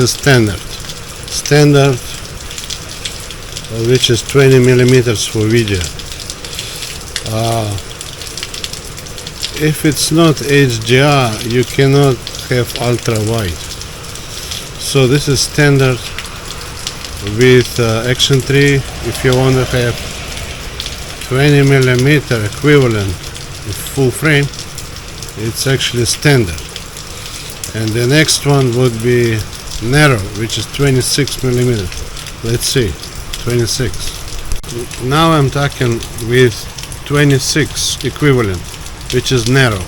is standard, which is 20 millimeters for video. If it's not HDR, you cannot have ultra wide. So this is standard with Action 3. If you want to have 20 millimeter equivalent with full frame, it's actually standard. And the next one would be narrow, which is 26 millimeters. Let's see, 26. Now I'm talking with 26 equivalent, which is narrow.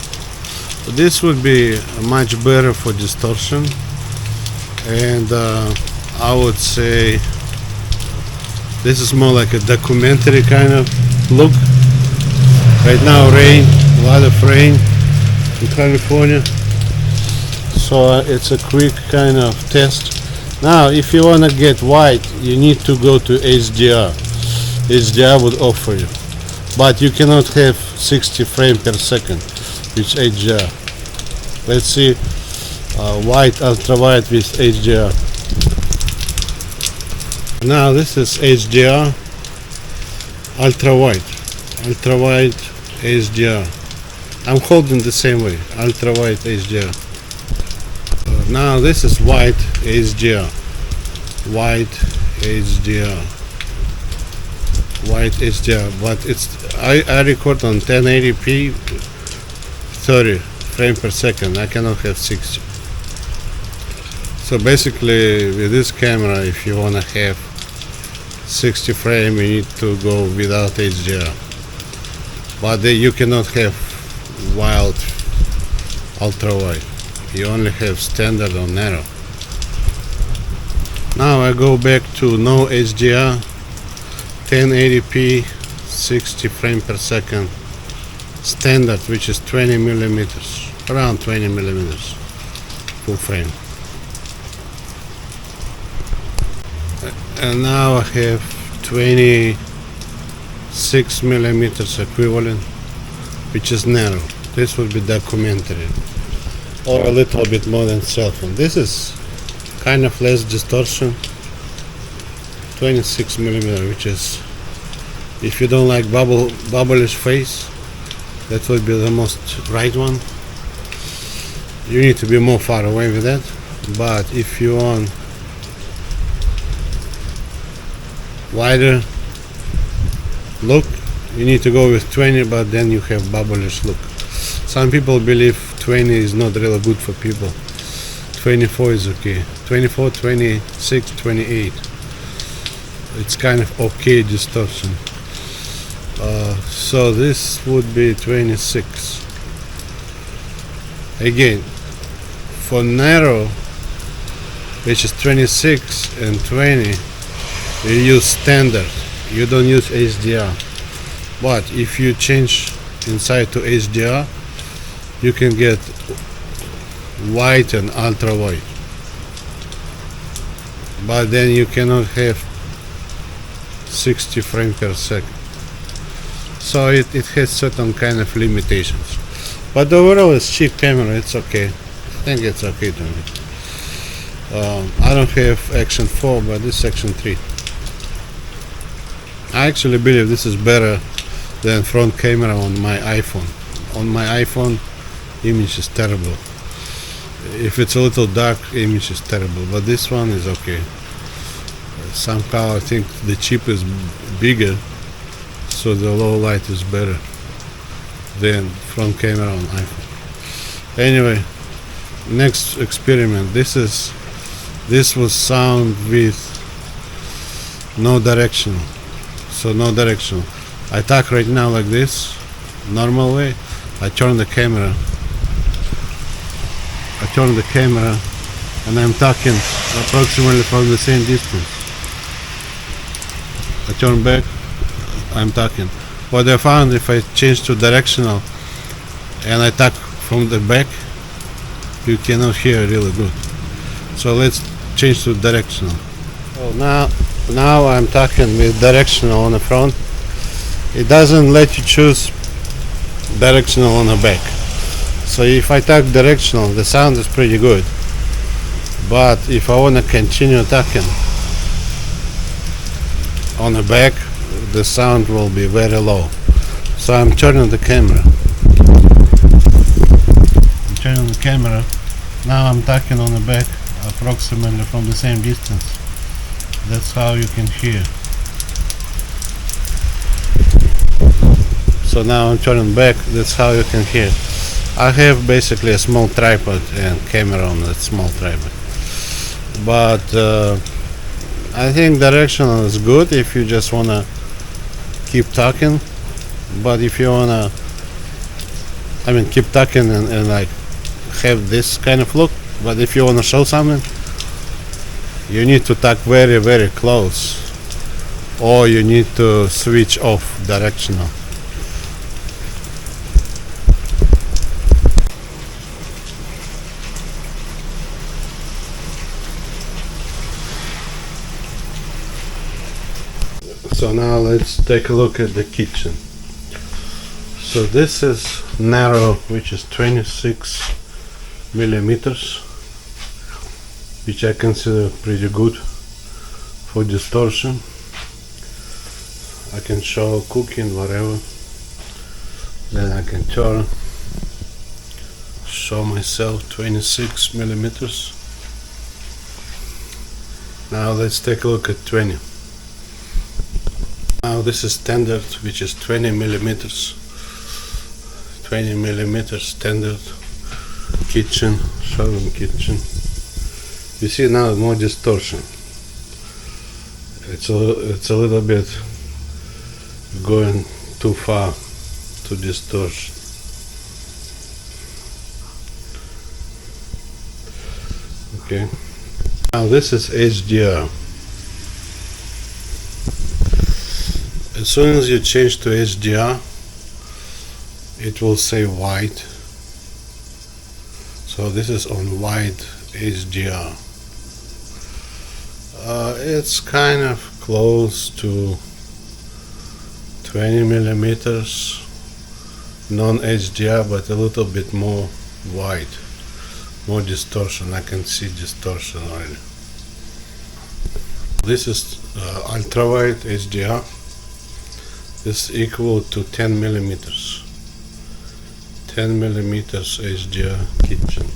This would be much better for distortion, and I would say this is more like a documentary kind of look. Right now rain, a lot of rain in California, so it's a quick kind of test. Now if you want to get wide, you need to go to HDR. HDR would offer you, but you cannot have 60 frames per second with HDR. Let's see wide, ultra wide with HDR. Now this is HDR, ultra wide HDR. I'm holding the same way, ultra wide HDR. Now this is wide HDR, but it's I record on 1080p 30 frames per second. I cannot have 60. So basically with this camera, if you want to have 60 frames, you need to go without HDR, but you cannot have wild ultra wide. You only have standard or narrow. Now I go back to no HDR, 1080p 60 frames per second standard, which is 20 millimeters, around 20 millimeters full frame. And now I have 26 millimeters equivalent, which is narrow. This would be documentary, or a little bit more than cell phone. This is kind of less distortion, 26 millimeter, which is, if you don't like bubblish face, that would be the most right one. You need to be more far away with that. But if you want wider look, you need to go with 20, but then you have bubblish look. Some people believe 20 is not really good for people. 24 is okay. 24, 26, 28. It's kind of okay distortion. So this would be 26. Again, for narrow, which is 26 and 20, you use standard. You don't use HDR. But if you change inside to HDR, you can get wide and ultra wide, but then you cannot have 60 frames per second. So it has certain kind of limitations. But overall, it's cheap camera. It's okay. I think it's okay to me. I don't have Action 4, but this is Action 3. I actually believe this is better than front camera on my iPhone. On my iPhone, image is terrible. If it's a little dark, image is terrible, but this one is okay. Somehow I think the chip is bigger, so the low light is better than front camera on iPhone. Anyway, next experiment. This was sound with no directional. So no directional. I talk right now like this, normal way. I turn the camera, and I'm talking approximately from the same distance. I turn back, I'm talking. What I found, if I change to directional and I talk from the back, you cannot hear really good. So let's change to directional. So now I'm talking with directional on the front. It doesn't let you choose directional on the back. So if I talk directional, the sound is pretty good. But if I want to continue talking on the back, the sound will be very low. So I'm turning the camera. Now I'm talking on the back approximately from the same distance. That's how you can hear. So now I'm turning back, that's how you can hear. I have basically a small tripod and camera on that small tripod. But I think directional is good if you just wanna keep talking. But if you wanna, keep talking and like have this kind of look. But if you wanna show something, you need to talk very, very close, or you need to switch off directional. So now let's take a look at the kitchen. So this is narrow, which is 26 millimeters, which I consider pretty good for distortion. I can show cooking, whatever. Then I can turn, show myself 26 millimeters. Now let's take a look at 20. Now this is standard, which is 20 millimeters. 20 millimeters standard kitchen, showroom kitchen. You see now more distortion. It's a little bit going too far to distortion. Okay. Now this is HDR. As soon as you change to HDR, it will say wide. So this is on wide HDR. It's kind of close to 20 millimeters non-HDR, but a little bit more wide, more distortion. I can see distortion already. This is ultra wide HDR. This is equal to 10 millimeters. 10 millimeters HDR kitchen.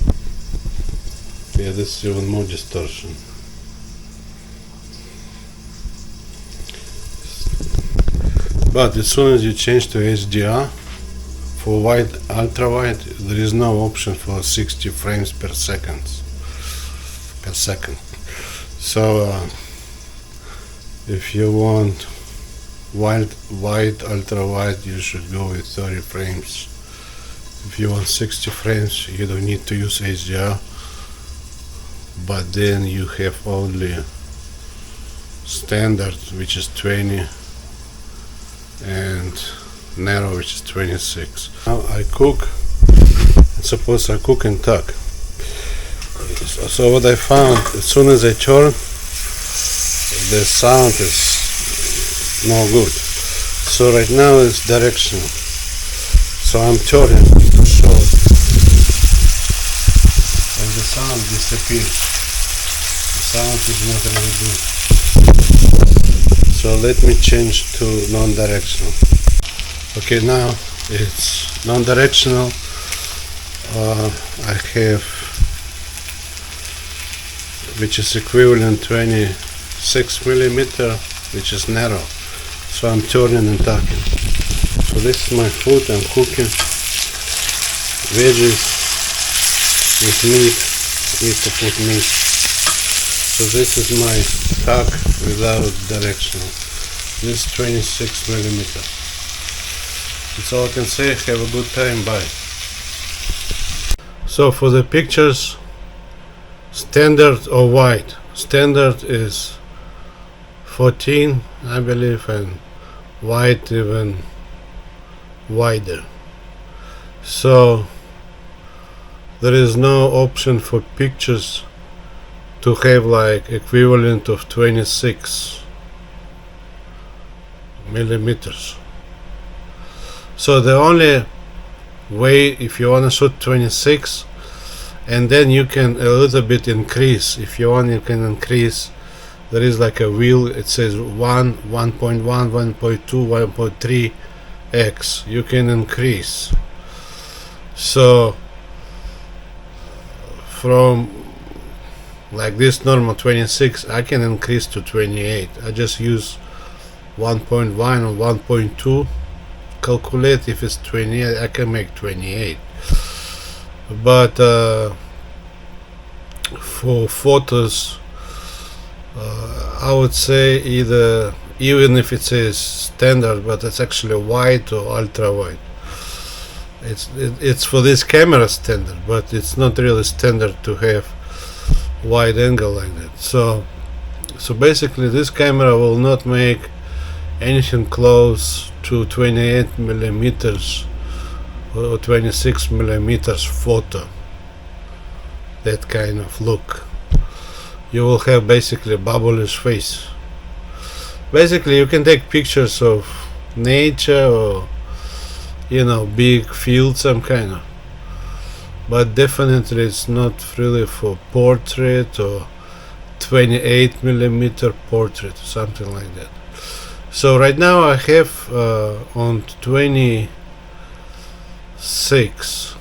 Yeah, this is even more distortion. But as soon as you change to HDR, for wide, ultra wide, there is no option for 60 frames per second. So if you want wide, ultra wide, you should go with 30 frames. If you want 60 frames, you don't need to use HDR, but then you have only standard, which is 20, and narrow, which is 26. Now I cook, suppose I cook and talk. So what I found, as soon as I turn, the sound is no good. So right now it's directional. So I'm turning to show it, and the sound disappears. The sound is not really good. So let me change to non-directional. Okay, now it's non-directional. I have, which is equivalent 26 millimeter, which is narrow. So I'm turning and talking. So this is my food, I'm cooking veggies with meat, need to put meat. So this is my talk without directional. This is 26 millimeter. That's all I can say. Have a good time, bye. So for the pictures, standard or wide. Standard is 14, I believe, and wide even wider. So there is no option for pictures to have like equivalent of 26 millimeters. So the only way, if you want to shoot 26, and then you can a little bit increase. If you want, you can increase. There is like a wheel, it says 1, 1.1, 1.2, 1.3 x. You can increase. So from like this normal 26, I can increase to 28. I just use 1.1 or 1.2, calculate. If it's 28, I can make 28. But for photos, I would say either, even if it says standard, but it's actually wide or ultra wide. It's for this camera standard, but it's not really standard to have wide angle like that. So basically this camera will not make anything close to 28 millimeters or 26 millimeters photo, that kind of look. You will have basically a bubblish face. Basically you can take pictures of nature or, you know, big field, some kind of, but definitely it's not really for portrait or 28 millimeter portrait, something like that. So right now I have on 26.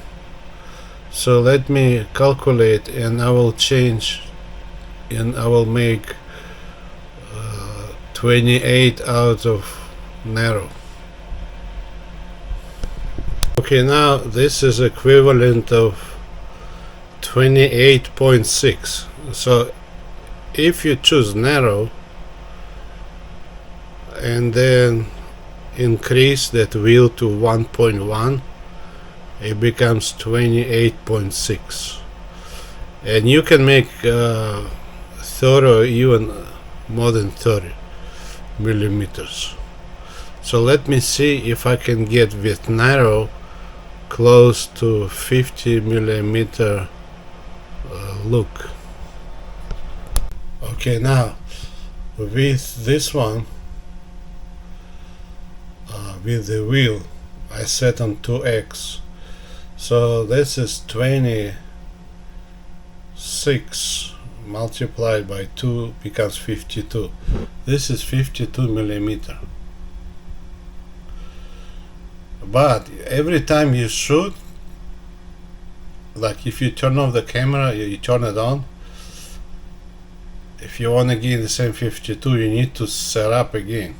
So let me calculate, and I will change, and I will make 28 out of narrow. Okay, now this is equivalent of 28.6. So if you choose narrow and then increase that wheel to 1.1, it becomes 28.6, and you can make 30 or even more than 30 millimeters. So let me see if I can get with narrow close to 50 millimeter look. Okay, now with this one, with the wheel, I set on 2x. So this is 26 multiplied by 2 becomes 52. This is 52 millimeter. But every time you shoot, like if you turn off the camera, you turn it on, if you want to get the same 52, you need to set up again.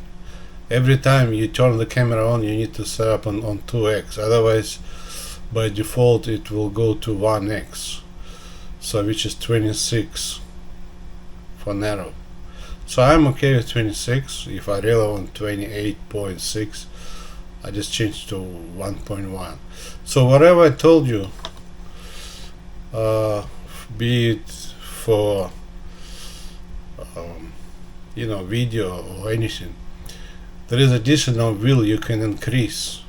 Every time you turn the camera on, you need to set up on 2x, otherwise by default it will go to 1x, so which is 26 for narrow. So I'm okay with 26. If I really want 28.6, I just change to 1.1. So whatever I told you, be it for you know, video or anything, there is additional wheel you can increase.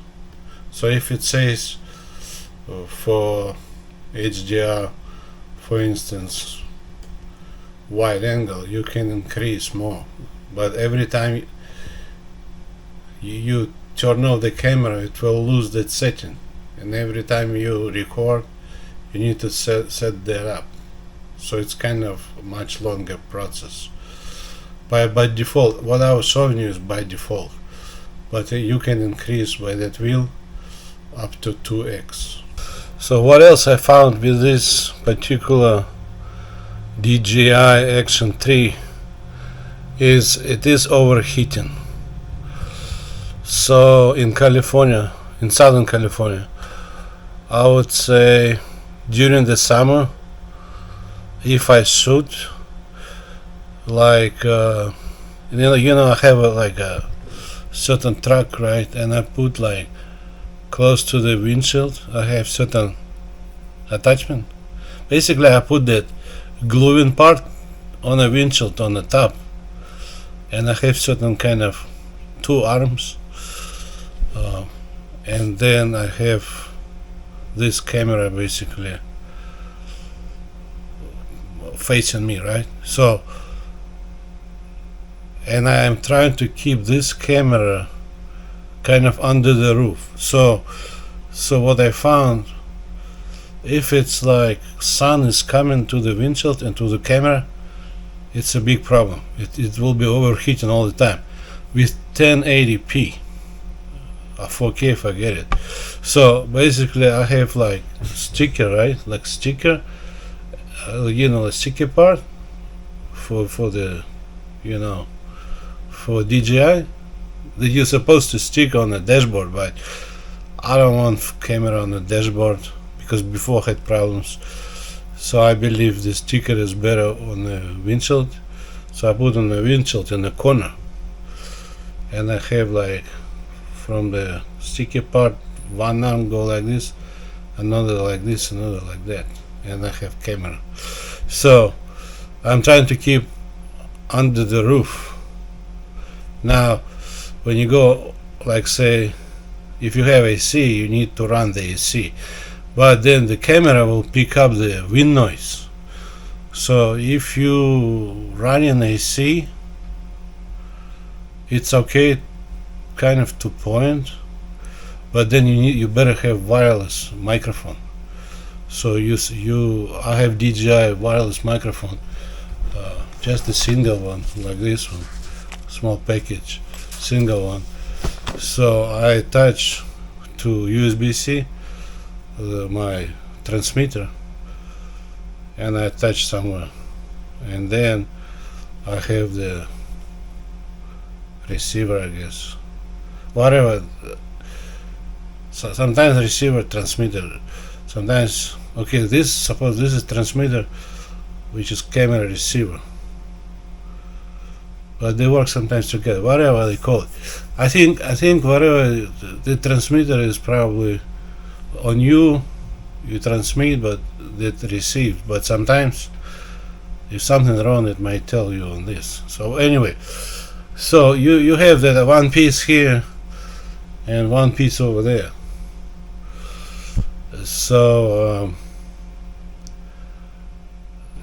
So if it says for HDR, for instance, wide angle, you can increase more, but every time you turn off the camera, it will lose that setting, and every time you record, you need to set that up. So it's kind of a much longer process. By default, what I was showing you is by default, but you can increase by that wheel up to 2x. So what else I found with this particular DJI Action 3 is it is overheating. So in California, in Southern California, I would say during the summer, if I shoot like you know I have like a certain truck, right, and I put like close to the windshield, I have certain attachment. Basically I put that gluing part on the windshield on the top, and I have certain kind of two arms, and then I have this camera basically facing me, right? So, and I am trying to keep this camera kind of under the roof. So what I found, if it's like sun is coming to the windshield and to the camera, it's a big problem. It will be overheating all the time. With 1080p 4K, forget it. So basically I have like sticker, right, like sticker, a sticky part for the for DJI that you're supposed to stick on the dashboard, but I don't want camera on the dashboard because before I had problems. So I believe the sticker is better on the windshield. So I put on the windshield in the corner, and I have like from the sticky part, one arm go like this, another like this, another like that, and I have camera. So I'm trying to keep under the roof. Now when you go, like say if you have AC, you need to run the AC, but then the camera will pick up the wind noise. So if you run in AC, it's okay kind of to point, but then you better have wireless microphone. So I have DJI wireless microphone, just a single one like this one, small package, single one. So I attach to USB-C my transmitter, and I attach somewhere, and then I have the receiver, I guess, whatever. So sometimes receiver, transmitter, sometimes okay, suppose this is transmitter, which is camera receiver, but they work sometimes together, whatever they call it. I think whatever the transmitter is, probably on you transmit, but that receive, but sometimes if something wrong it might tell you on this. So anyway, so you have that one piece here and one piece over there. So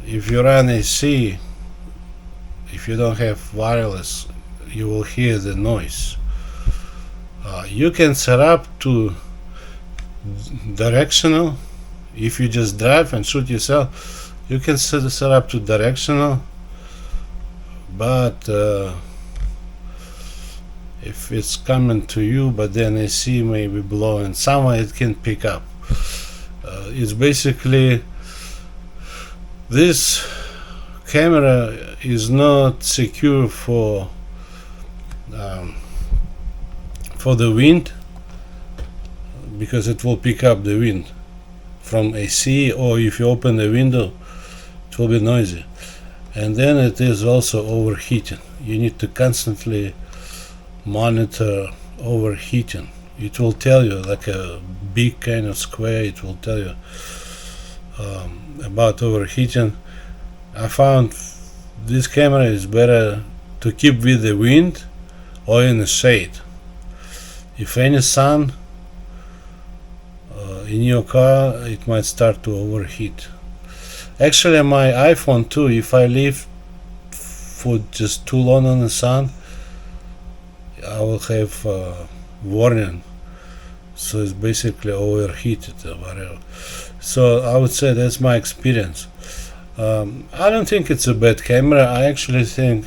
if you run AC, if you don't have wireless, you will hear the noise. You can set up to directional. If you just drive and shoot yourself, you can set up to directional, but if it's coming to you, but then AC may be blowing somewhere, it can pick up. It's basically, this camera is not secure for the wind, because it will pick up the wind from AC, or if you open the window it will be noisy, and then it is also overheating. You need to constantly monitor overheating. It will tell you, like a big kind of square, it will tell you about overheating. I found this camera is better to keep with the wind or in the shade. If any sun in your car, it might start to overheat. Actually my iPhone too, if I leave for just too long in the sun, I will have warning. So it's basically overheated or whatever. So I would say that's my experience. I don't think it's a bad camera. I actually think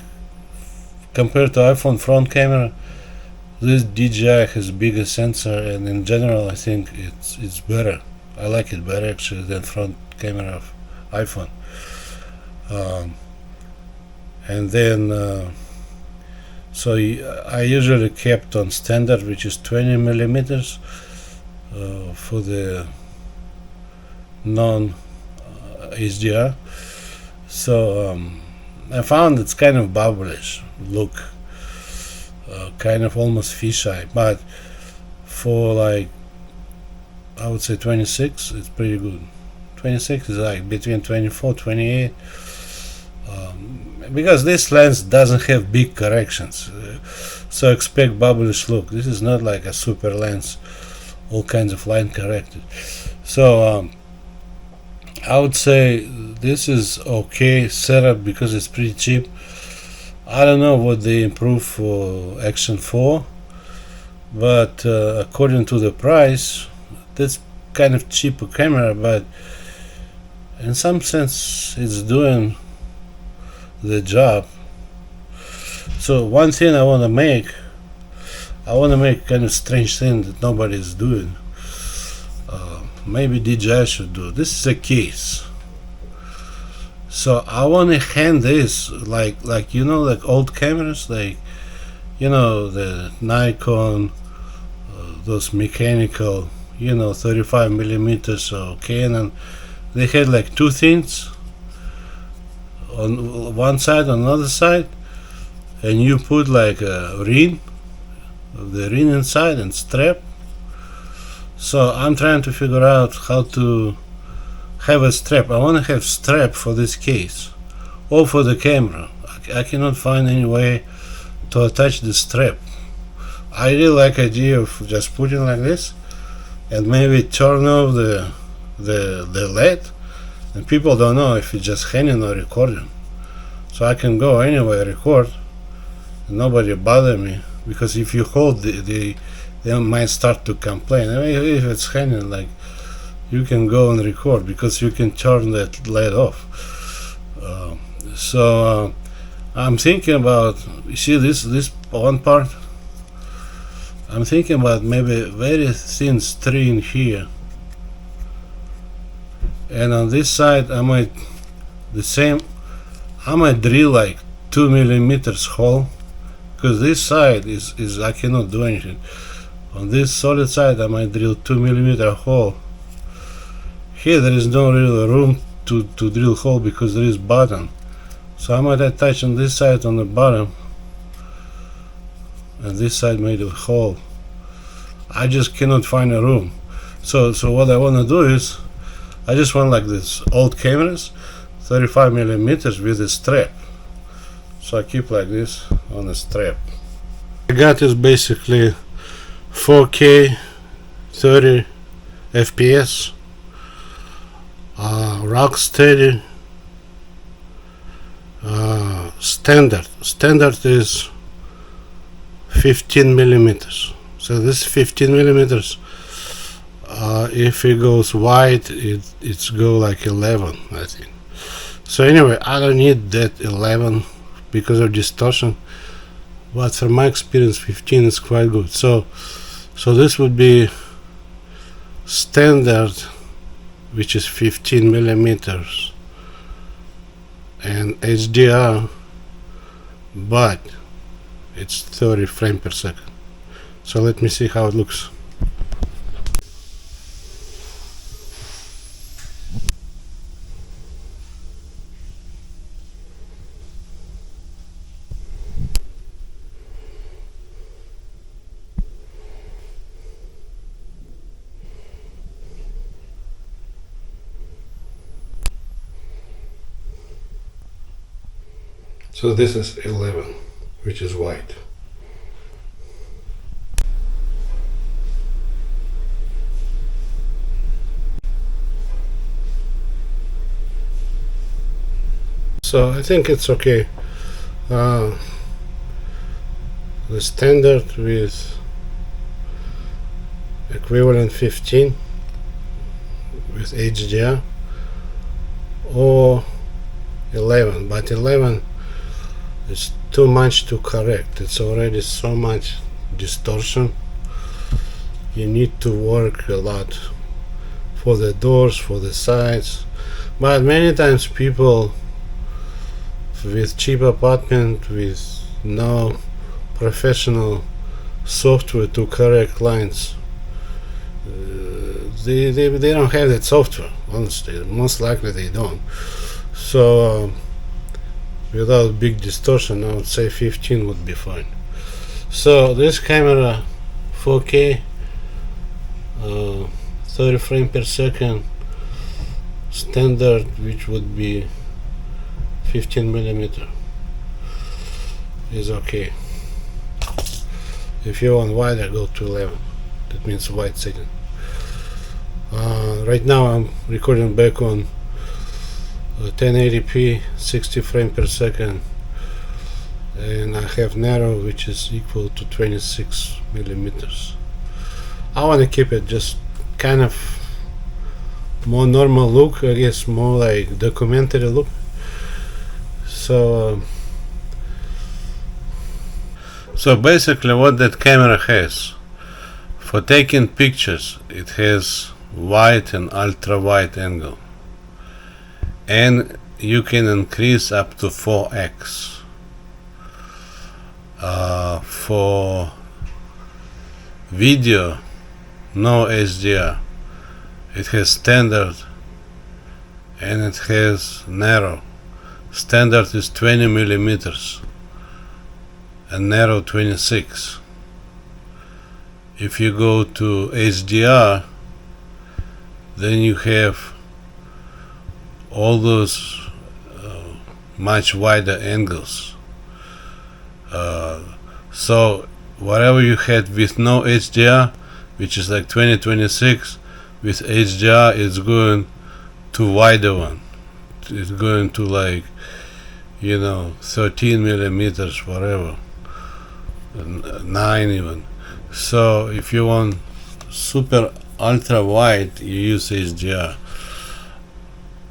compared to iPhone front camera, this DJI has bigger sensor, and in general I think it's better. I like it better actually than front camera of iPhone. And then so I usually kept on standard, which is 20 millimeters for the non HDR. So I found it's kind of bubblish look, kind of almost fisheye, but for like, I would say 26, it's pretty good. 26 is like between 24, 28, because this lens doesn't have big corrections, so expect bubblish look. This is not like a super lens, all kinds of line corrected. So I would say this is okay setup because it's pretty cheap. I don't know what they improve for Action 4, but according to the price, that's kind of cheaper camera, but in some sense it's doing the job. So one thing I want to make kind of strange thing that nobody's doing. Maybe DJI should do. This is a case. So I want to hand this like like old cameras, like the Nikon, those mechanical, 35 millimeters or Canon. They had like two things on one side, on another side, and you put like a ring, the ring inside and strap. So I'm trying to figure out how to have a strap. I want to have strap for this case or for the camera. I cannot find any way to attach the strap. I really like the idea of just putting like this and maybe turn off the LED, and people don't know if it's just hanging or recording. So I can go anywhere, record, and nobody bother me, because if you hold they might start to complain. I mean, if it's hanging, like, you can go and record because you can turn that LED off. So I'm thinking about, you see this one part? I'm thinking about maybe very thin string here, and on this side I might drill like 2 millimeters hole, because this side is I cannot do anything. On this solid side I might drill 2 millimeter hole. Here there is no real room to drill hole because there is button, so I might attach on this side on the bottom, and this side made a hole. I just cannot find a room. So what I want to do is, I just want like this old cameras, 35 millimeters with a strap. So I keep like this on a strap. I got is basically 4K 30 FPS, rock steady, standard is 15 millimeters. So this 15 millimeters, if it goes wide, it's go like 11, I think. So anyway, I don't need that 11 because of distortion, but from my experience 15 is quite good. So this would be standard, which is 15 millimeters, and HDR, but it's 30 frames per second. So let me see how it looks. So this is 11, which is white. So I think it's okay. The standard with equivalent 15 with HDR, or 11, but 11 is too much to correct. It's already so much distortion. You need to work a lot for the doors, for the sides. But many times people with cheap apartment, with no professional software to correct lines, they don't have that software, honestly. Most likely they don't. So without big distortion, I would say 15 would be fine. So this camera, 4K, 30 frames per second, standard, which would be 15 millimeter, is okay. If you want wider, go to 11. That means wide setting. Right now I'm recording back on 1080p, 60 frames per second, and I have narrow, which is equal to 26 millimeters. I want to keep it just kind of more normal look, I guess, more like documentary look. So basically what that camera has for taking pictures, it has wide and ultra wide angle, and you can increase up to 4x. For video, no HDR. It has standard and it has narrow. Standard is 20 millimeters and narrow 26. If you go to HDR, then you have all those much wider angles. So whatever you had with no HDR, which is like 2026, with HDR it's going to wider one. It's going to like 13 millimeters, whatever, 9 even. So if you want super ultra wide, you use HDR.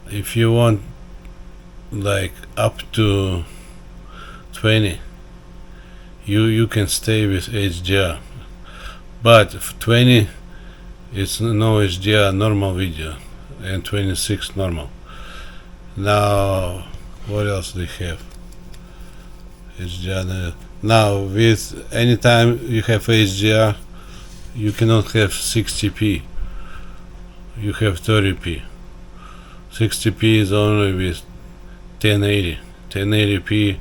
If you want like up to 20, you can stay with HDR, but 20 it's no HDR, normal video, and 26 normal. Now what else do they have? HDR. Now with anytime you have HDR, you cannot have 60p, you have 30p. 60p is only with 1080. 1080p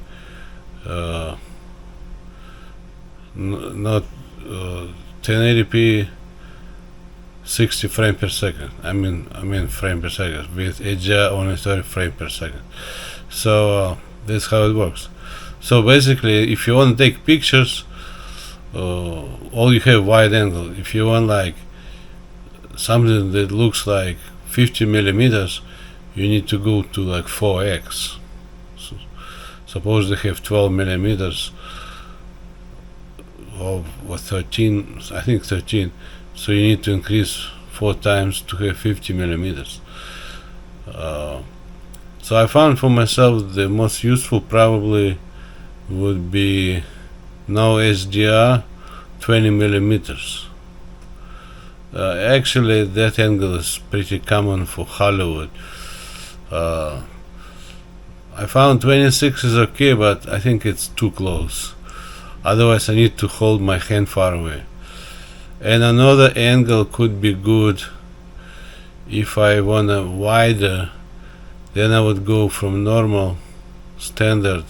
not 1080p 60 frames per second. I mean frame per second. With HDR only 30 frames per second. So that's how it works. So basically, if you want to take pictures, all you have wide angle. If you want like something that looks like 50 millimeters, you need to go to like 4x. So, suppose they have 12 millimeters or 13, I think 13. So you need to increase 4 times to have 50 millimeters. So I found for myself the most useful probably would be no HDR, 20 millimeters. Actually, that angle is pretty common for Hollywood. I found 26 is okay, but I think it's too close. Otherwise, I need to hold my hand far away. And another angle could be good if I want a wider, then I would go from normal, standard,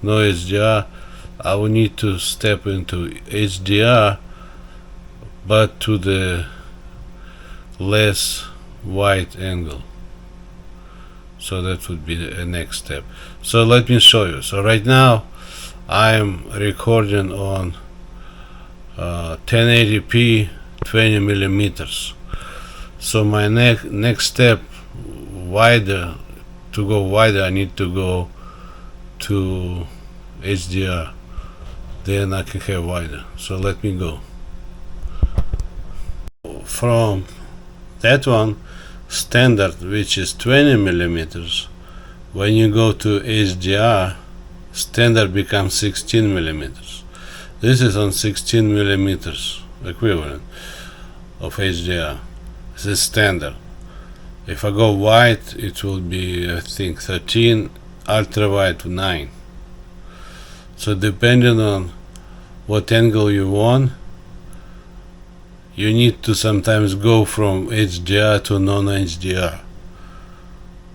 no HDR. I would need to step into HDR, but to the less wide angle. So that would be the next step. So let me show you. So right now I'm recording on 1080p 20 millimeters. So my next step, wider, to go wider, I need to go to HDR, then I can have wider. So let me go from that one, standard, which is 20 millimeters. When you go to HDR, standard becomes 16 millimeters. This is on 16 millimeters equivalent of HDR. This is standard. If I go wide, it will be, I think, 13, ultra wide 9. So depending on what angle you want, you need to sometimes go from HDR to non-HDR.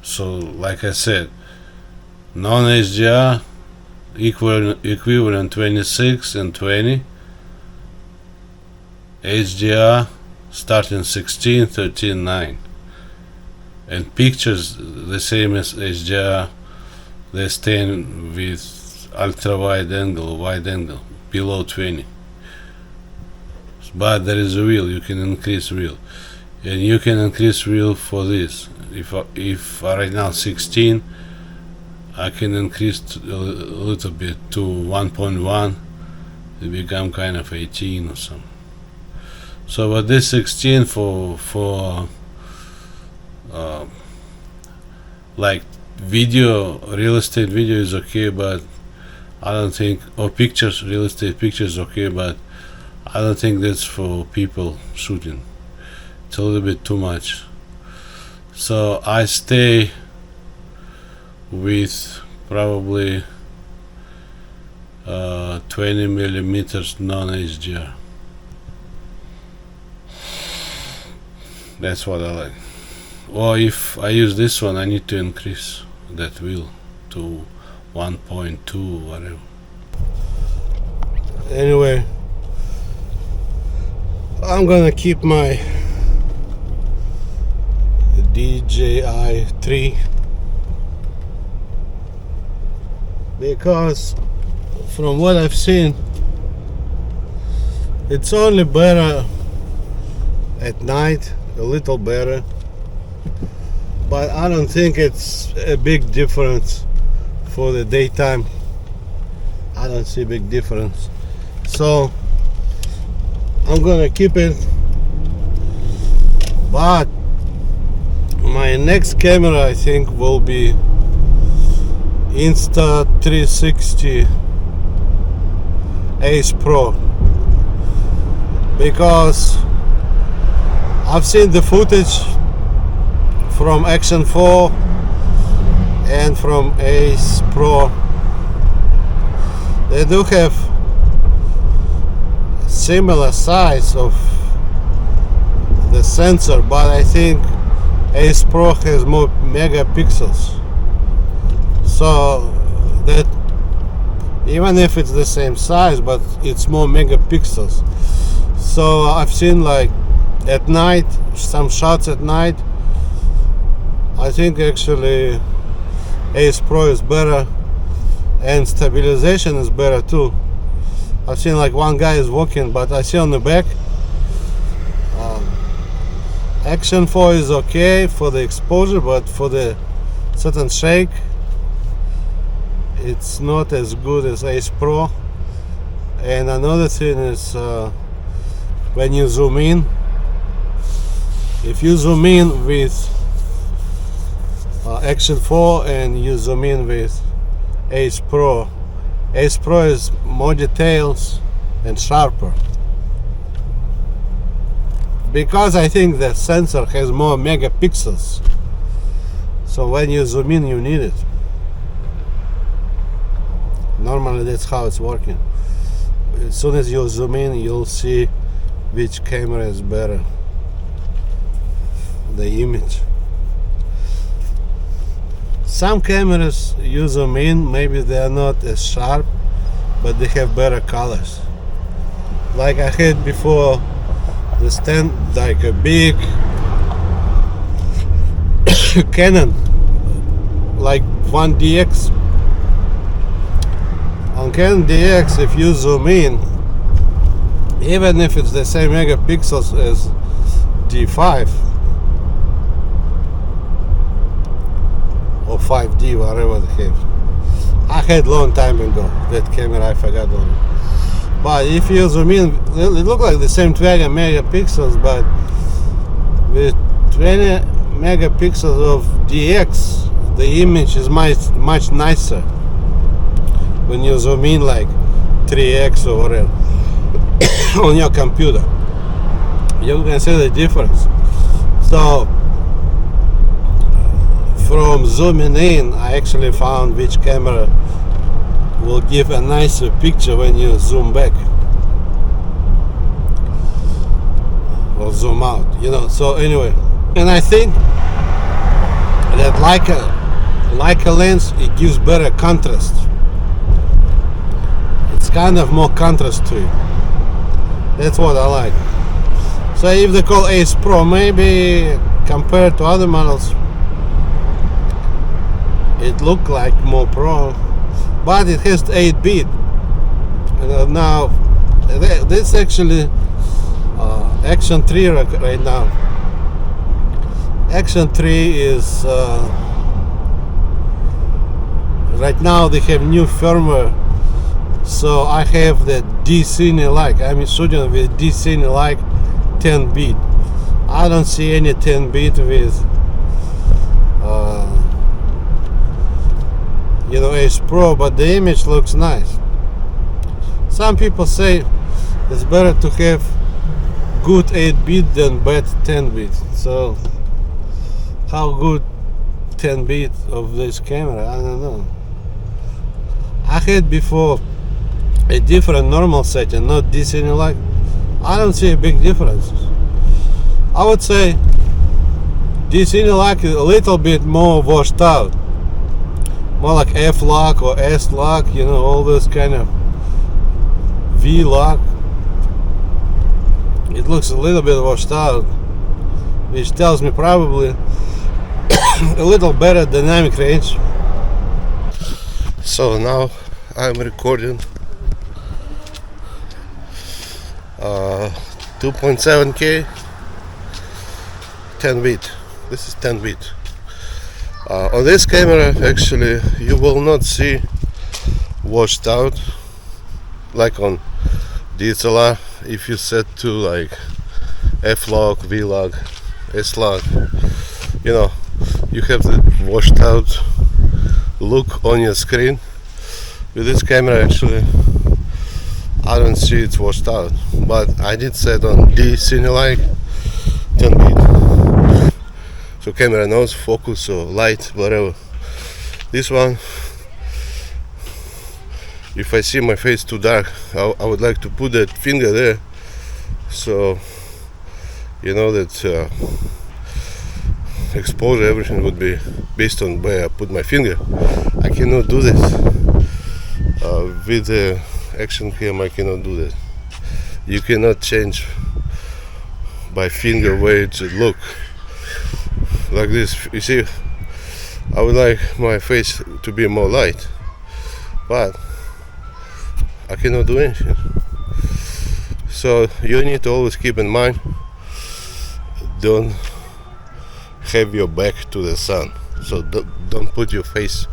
So like I said, non-HDR equivalent 26 and 20, HDR starting 16, 13, 9, and pictures the same as HDR, they stay with ultra wide angle below 20. But there is a wheel, you can increase wheel, and you can increase wheel for this. If right now 16, I can increase a little bit to 1.1, it become kind of 18 or something. So but this 16 for like video, real estate video is okay, but I don't think, or pictures, real estate pictures okay, but I don't think that's for people shooting. It's a little bit too much. So I stay with probably 20 millimeters non-HDR. That's what I like. Or if I use this one, I need to increase that wheel to 1.2 whatever. Anyway, I'm gonna keep my DJI 3 because from what I've seen, it's only better at night, a little better, but I don't think it's a big difference for the daytime. I don't see a big difference, so I'm gonna keep it. But my next camera, I think, will be Insta360 Ace Pro, because I've seen the footage from Action 4 and from Ace Pro. They do have similar size of the sensor, but I think Ace Pro has more megapixels, so that even if it's the same size, but it's more megapixels. So I've seen, like, at night, some shots at night. I think actually Ace Pro is better, and stabilization is better too. I've seen, like, one guy is walking, but I see on the back Action 4 is okay for the exposure, but for the certain shake it's not as good as Ace Pro. And another thing is when you zoom in, if you zoom in with Action 4 and you zoom in with Ace Pro is more details and sharper, because I think the sensor has more megapixels, so when you zoom in you need it. Normally that's how it's working. As soon as you zoom in, you'll see which camera is better, the image. Some cameras you zoom in, maybe they are not as sharp, but they have better colors. Like I had before the stand, like a big Canon, like 1DX. On Canon DX, if you zoom in, even if it's the same megapixels as D5 or 5D, whatever they have. I had long time ago that camera, I forgot on it. But if you zoom in, it look like the same 20 megapixels, but with 20 megapixels of DX, the image is much nicer when you zoom in like 3x or whatever on your computer. You can see the difference. So from zooming in, I actually found which camera will give a nicer picture when you zoom back or zoom out, you know. So anyway, and I think that like a lens, it gives better contrast. It's kind of more contrast to it. That's what I like. So if they call Ace Pro, maybe compared to other models, it look like more pro, but it has 8-bit. Now this actually Action 3 right now. Action 3 is right now they have new firmware, so I have the D-Cine-like. I'm shooting with D-Cine-like 10-bit. I don't see any 10-bit with you know, Ace Pro, but the image looks nice. Some people say it's better to have good 8-bit than bad 10-bit. So how good 10-bit of this camera, I don't know. I had before a different normal setting, not this any like. I don't see a big difference. I would say this any like is a little bit more washed out, more like F lock or S lock, you know, all this kind of V lock. It looks a little bit washed out, which tells me probably a little better dynamic range. So now I'm recording 2.7K 10-bit. This is 10-bit. On this camera actually you will not see washed out like on DSLR. If you set to like F lock, V lock, S lock, you know, you have the washed out look on your screen. With this camera actually I don't see it's washed out, but I did set on D Cinelike 10-bit, so camera knows focus or light, whatever. This one, if I see my face too dark, I would like to put that finger there, so you know that exposure, everything would be based on where I put my finger. I cannot do this with the Action cam. I cannot do that. You cannot change by finger where it should look like this. You see, I would like my face to be more light, but I cannot do anything. So you need to always keep in mind, don't have your back to the sun, so don't put your face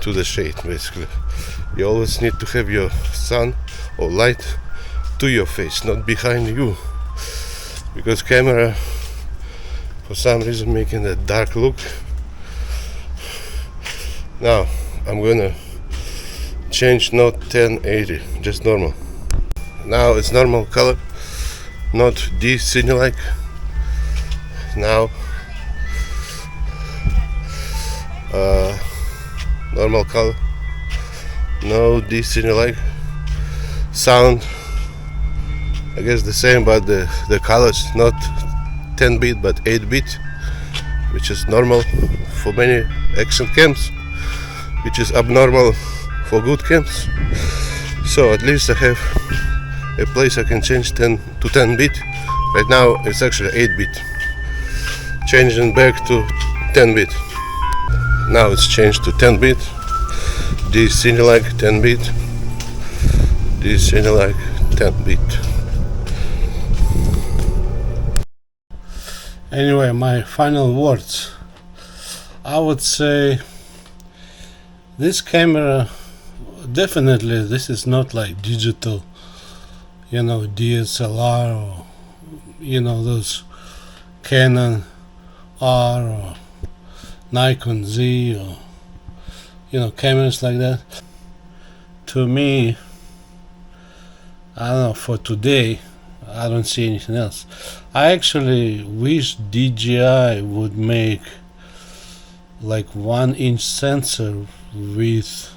to the shade. Basically, you always need to have your sun or light to your face, not behind you, because camera for some reason making a dark look. Now I'm gonna change, not 1080, just normal. Now it's normal color, not D Cinelike. Now normal color, no D Cinelike. Sound, I guess the same, but the colors not 10-bit but 8-bit, which is normal for many action cams, which is abnormal for good cams. So at least I have a place I can change 10 to 10-bit. Right now it's actually 8-bit. Changing back to 10-bit. Now it's changed to 10-bit. This Cinelike 10-bit. This Cinelike 10-bit. Anyway, my final words. I would say this camera, definitely this is not like digital, you know, DSLR or, you know, those Canon R or Nikon Z or, you know, cameras like that. To me, I don't know, for today I don't see anything else. I actually wish DJI would make like 1-inch sensor with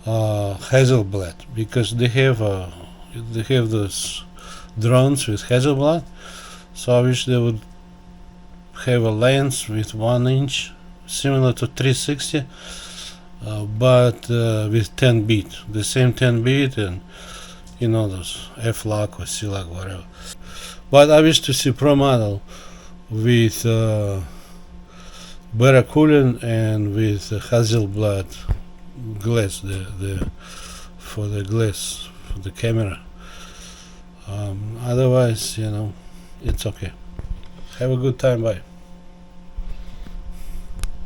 Hasselblad, because they have those drones with Hasselblad. So I wish they would have a lens with 1 inch, similar to 360, but with 10-bit, the same 10-bit, and you know, those F lock or C lock, whatever. But I wish to see Pro model with better cooling and with Hasselblad glass, for the glass for the camera. Otherwise, you know, it's okay. Have a good time. Bye.